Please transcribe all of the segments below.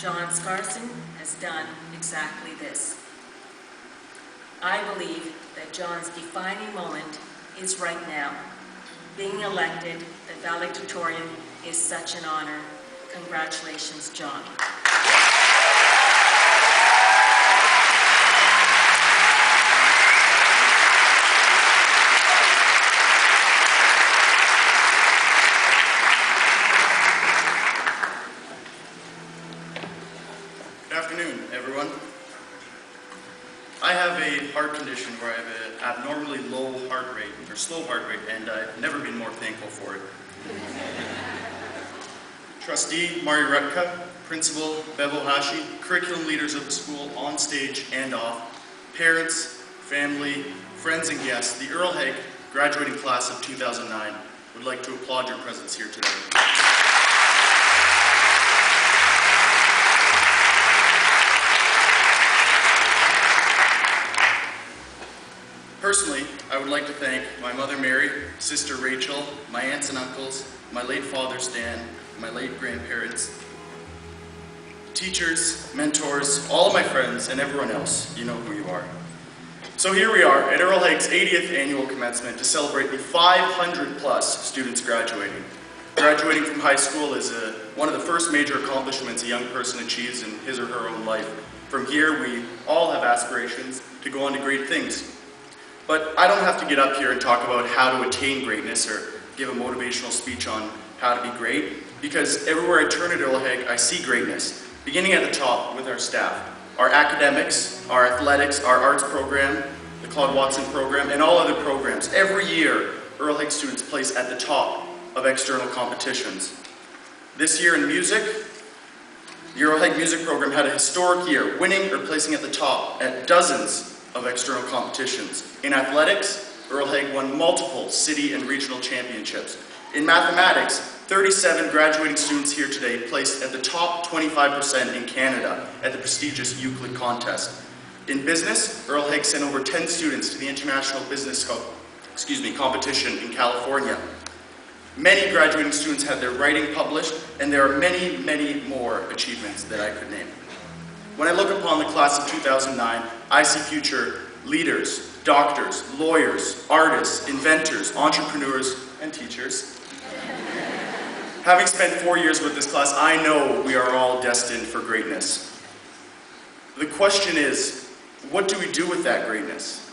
John Scarson has done exactly this. I believe that John's defining moment is right now. Being elected the valedictorian is such an honor. Congratulations, John. Good afternoon, everyone. I have a heart condition where I have an abnormally low heart rate, or slow heart rate, and I've never been more thankful for it. Trustee Mari Rutka, Principal Bevo Hashi, curriculum leaders of the school on stage and off, parents, family, friends and guests, the Earl Haig graduating class of 2009 would like to applaud your presence here today. Personally, I would like to thank my mother Mary, sister Rachel, my aunts and uncles, my late father Stan, my late grandparents, teachers, mentors, all of my friends, and everyone else. You know who you are. So here we are at Earl Haig's 80th annual commencement to celebrate the 500 plus students graduating. Graduating from high school is one of the first major accomplishments a young person achieves in his or her own life. From here, we all have aspirations to go on to great things. But I don't have to get up here and talk about how to attain greatness or give a motivational speech on how to be great, because everywhere I turn at Earl Haig, I see greatness, beginning at the top with our staff, our academics, our athletics, our arts program, the Claude Watson program, and all other programs. Every year, Earl Haig students place at the top of external competitions. This year in music, the Earl Haig music program had a historic year, winning or placing at the top at dozens of external competitions. In athletics, Earl Haig won multiple city and regional championships. In mathematics, 37 graduating students here today placed at the top 25% in Canada at the prestigious Euclid contest. In business, Earl Haig sent over 10 students to the International Business competition in California. Many graduating students had their writing published, and there are many, many more achievements that I could name. When I look upon the class of 2009, I see future leaders, doctors, lawyers, artists, inventors, entrepreneurs, and teachers. Having spent 4 years with this class, I know we are all destined for greatness. The question is, what do we do with that greatness?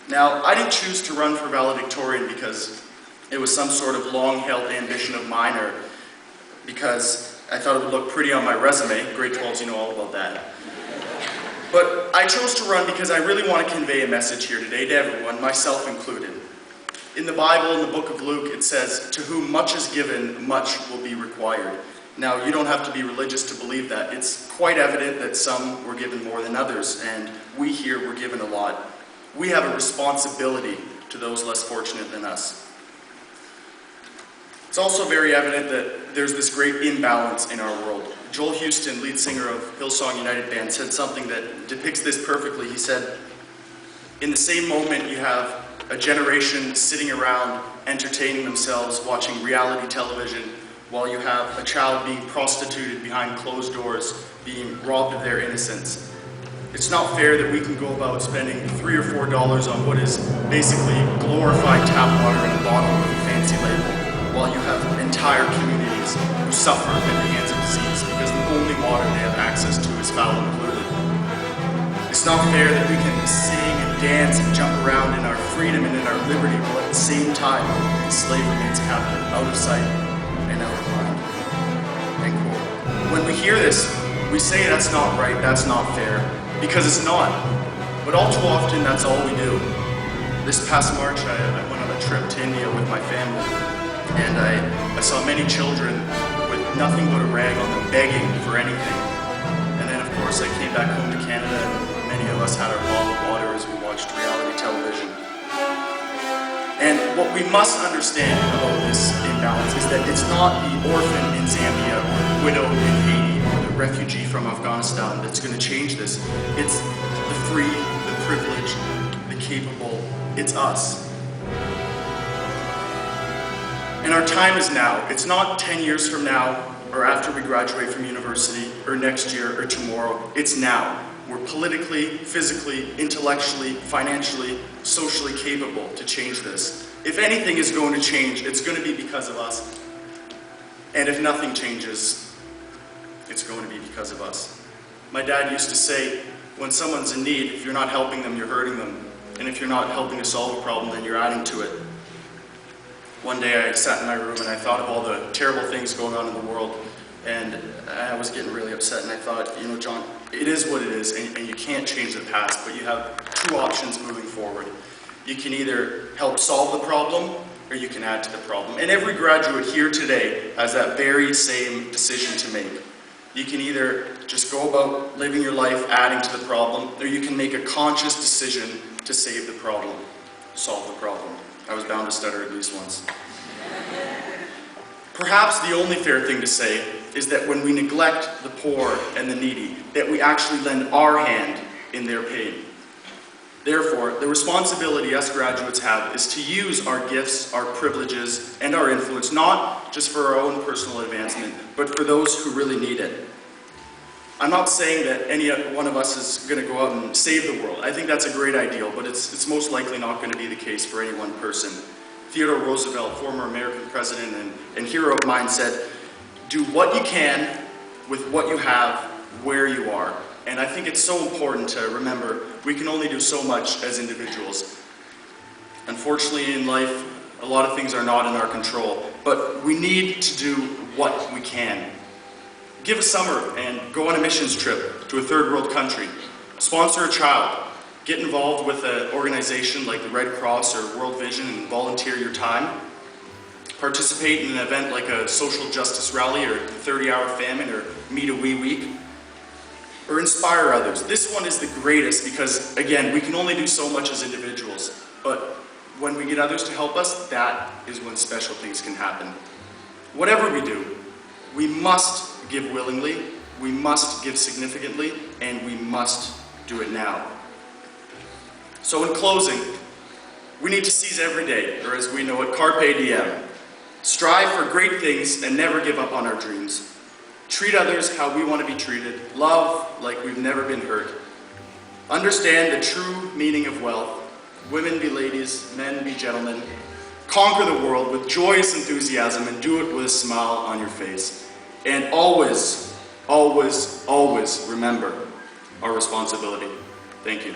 Now, I didn't choose to run for valedictorian because it was some sort of long-held ambition of mine, or because I thought it would look pretty on my resume. Grade 12s, you know all about that. But I chose to run because I really want to convey a message here today to everyone, myself included. In the Bible, in the book of Luke, it says, "To whom much is given, much will be required." Now, you don't have to be religious to believe that. It's quite evident that some were given more than others, and we here were given a lot. We have a responsibility to those less fortunate than us. It's also very evident that there's this great imbalance in our world. Joel Houston, lead singer of Hillsong United Band, said something that depicts this perfectly. He said, "In the same moment you have a generation sitting around entertaining themselves, watching reality television, while you have a child being prostituted behind closed doors, being robbed of their innocence. It's not fair that we can go about spending $3 or $4 on what is basically glorified tap water in a bottle with a fancy label, while you have entire communities who suffer at the hands of disease because the only water they have access to is foul and polluted. It's not fair that we can sing and dance and jump around in our freedom and in our liberty, while at the same time the slave remains captive, out of sight and out of mind." End quote. When we hear this, we say that's not right, that's not fair, because it's not. But all too often, that's all we do. This past March, I went on a trip to India with my family, and I saw many children with nothing but a rag on them, begging for anything. And then, of course, I came back home to Canada, and many of us had our bottle of water as we watched reality television. And what we must understand about this imbalance is that it's not the orphan in Zambia, or the widow in Haiti, or the refugee from Afghanistan that's going to change this. It's the free, the privileged, the capable. It's us. And our time is now. It's not 10 years from now, or after we graduate from university, or next year, or tomorrow. It's now. We're politically, physically, intellectually, financially, socially capable to change this. If anything is going to change, it's going to be because of us. And if nothing changes, it's going to be because of us. My dad used to say, when someone's in need, if you're not helping them, you're hurting them. And if you're not helping to solve a problem, then you're adding to it. One day I sat in my room and I thought of all the terrible things going on in the world, and I was getting really upset, and I thought, you know, John, it is what it is, and you can't change the past, but you have two options moving forward. You can either help solve the problem, or you can add to the problem. And every graduate here today has that very same decision to make. You can either just go about living your life adding to the problem, or you can make a conscious decision to save the problem, solve the problem. I was bound to stutter at least once. Perhaps the only fair thing to say is that when we neglect the poor and the needy, that we actually lend our hand in their pain. Therefore, the responsibility us graduates have is to use our gifts, our privileges, and our influence, not just for our own personal advancement, but for those who really need it. I'm not saying that any one of us is going to go out and save the world. I think that's a great ideal, but it's most likely not going to be the case for any one person. Theodore Roosevelt, former American president and hero of mine, said, "Do what you can with what you have where you are." And I think it's so important to remember we can only do so much as individuals. Unfortunately, in life, a lot of things are not in our control, but we need to do what we can. Give a summer and go on a missions trip to a third world country. Sponsor a child. Get involved with an organization like the Red Cross or World Vision and volunteer your time. Participate in an event like a social justice rally or 30-hour famine or Meet a Wee Week. Or inspire others. This one is the greatest because, again, we can only do so much as individuals. But when we get others to help us, that is when special things can happen. Whatever we do, we must give willingly, we must give significantly, and we must do it now. So in closing, we need to seize every day, or as we know it, carpe diem. Strive for great things and never give up on our dreams. Treat others how we want to be treated. Love like we've never been hurt. Understand the true meaning of wealth. Women be ladies, men be gentlemen. Conquer the world with joyous enthusiasm and do it with a smile on your face. And always, always, always remember our responsibility. Thank you.